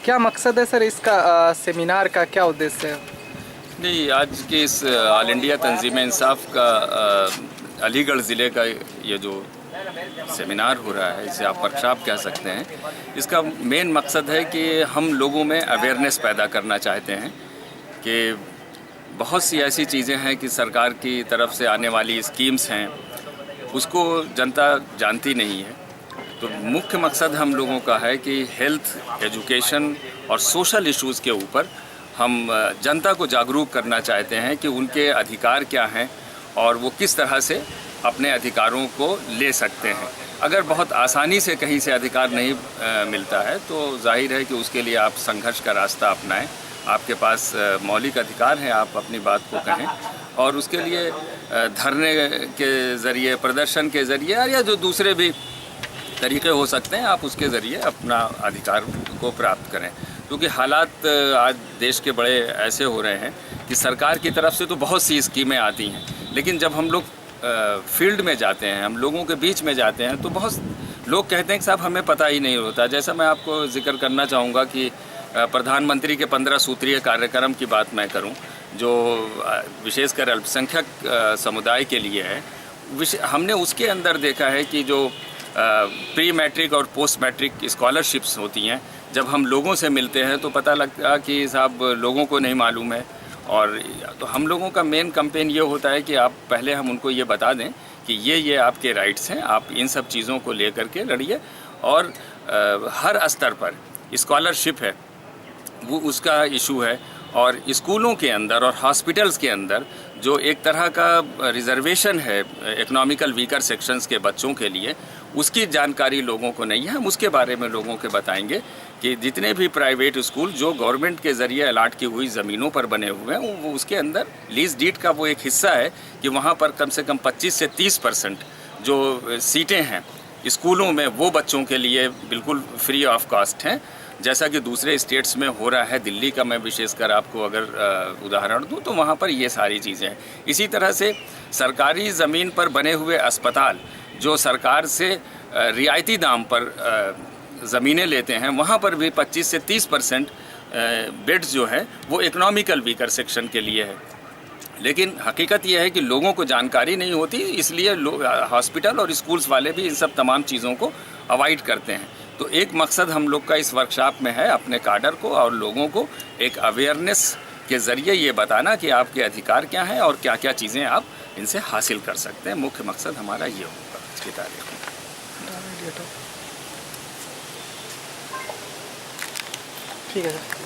क्या मकसद है सर इसका, सेमिनार का क्या उद्देश्य है? नहीं, आज के इस ऑल इंडिया तंजीम इंसाफ का अलीगढ़ ज़िले का ये जो सेमिनार हो रहा है, इसे आप वर्कशॉप कह सकते हैं, इसका मेन मकसद है कि हम लोगों में अवेयरनेस पैदा करना चाहते हैं कि बहुत सी ऐसी चीज़ें हैं कि सरकार की तरफ से आने वाली स्कीम्स हैं, उसको जनता जानती नहीं है। तो मुख्य मकसद हम लोगों का है कि हेल्थ, एजुकेशन और सोशल इश्यूज़ के ऊपर हम जनता को जागरूक करना चाहते हैं कि उनके अधिकार क्या हैं और वो किस तरह से अपने अधिकारों को ले सकते हैं। अगर बहुत आसानी से कहीं से अधिकार नहीं मिलता है तो जाहिर है कि उसके लिए आप संघर्ष का रास्ता अपनाएं। आपके पास मौलिक अधिकार हैं, आप अपनी बात को कहें और उसके लिए धरने के ज़रिए, प्रदर्शन के ज़रिए या जो दूसरे भी तरीके हो सकते हैं, आप उसके ज़रिए अपना अधिकार को प्राप्त करें। क्योंकि हालात आज देश के बड़े ऐसे हो रहे हैं कि सरकार की तरफ से तो बहुत सी स्कीमें आती हैं, लेकिन जब हम लोग फील्ड में जाते हैं, हम लोगों के बीच में जाते हैं, तो बहुत लोग कहते हैं कि साहब हमें पता ही नहीं होता। जैसा मैं आपको जिक्र करना चाहूँगा कि प्रधानमंत्री के 15 सूत्रीय कार्यक्रम की बात मैं करूं, जो विशेषकर अल्पसंख्यक समुदाय के लिए है, हमने उसके अंदर देखा है कि जो प्री मैट्रिक और पोस्ट मैट्रिक स्कॉलरशिप्स होती हैं, जब हम लोगों से मिलते हैं तो पता लगता कि साहब लोगों को नहीं मालूम है। और तो हम लोगों का मेन कैंपेन ये होता है कि आप पहले हम उनको ये बता दें कि ये आपके राइट्स हैं, आप इन सब चीज़ों को लेकर के लड़िए। और हर स्तर पर स्कॉलरशिप है वो उसका इशू है, और स्कूलों के अंदर और हॉस्पिटल्स के अंदर जो एक तरह का रिजर्वेशन है इकोनॉमिकल वीकर सेक्शंस के बच्चों के लिए, उसकी जानकारी लोगों को नहीं है। हम उसके बारे में लोगों के बताएंगे कि जितने भी प्राइवेट स्कूल जो गवर्नमेंट के ज़रिए अलाट की हुई ज़मीनों पर बने हुए हैं, वो उसके अंदर लीज डीड का वो एक हिस्सा है कि वहाँ पर कम से कम 25 से 30% जो सीटें हैं स्कूलों में, वो बच्चों के लिए बिल्कुल फ्री ऑफ कॉस्ट हैं, जैसा कि दूसरे स्टेट्स में हो रहा है। दिल्ली का मैं विशेषकर आपको अगर उदाहरण दूं तो वहाँ पर ये सारी चीज़ें हैं। इसी तरह से सरकारी ज़मीन पर बने हुए अस्पताल जो सरकार से रियायती दाम पर ज़मीनें लेते हैं, वहाँ पर भी 25 से 30% बेड्स जो है वो इकोनॉमिकल वीकर सेक्शन के लिए है। लेकिन हकीकत यह है कि लोगों को जानकारी नहीं होती, इसलिए हॉस्पिटल और स्कूल्स वाले भी इन सब तमाम चीज़ों को अवॉइड करते हैं। तो एक मकसद हम लोग का इस वर्कशॉप में है अपने काडर को और लोगों को एक अवेयरनेस के ज़रिए ये बताना कि आपके अधिकार क्या हैं और क्या क्या चीज़ें आप इनसे हासिल कर सकते हैं। मुख्य मकसद हमारा ये होगा आज की तारीख में। ठीक है सर।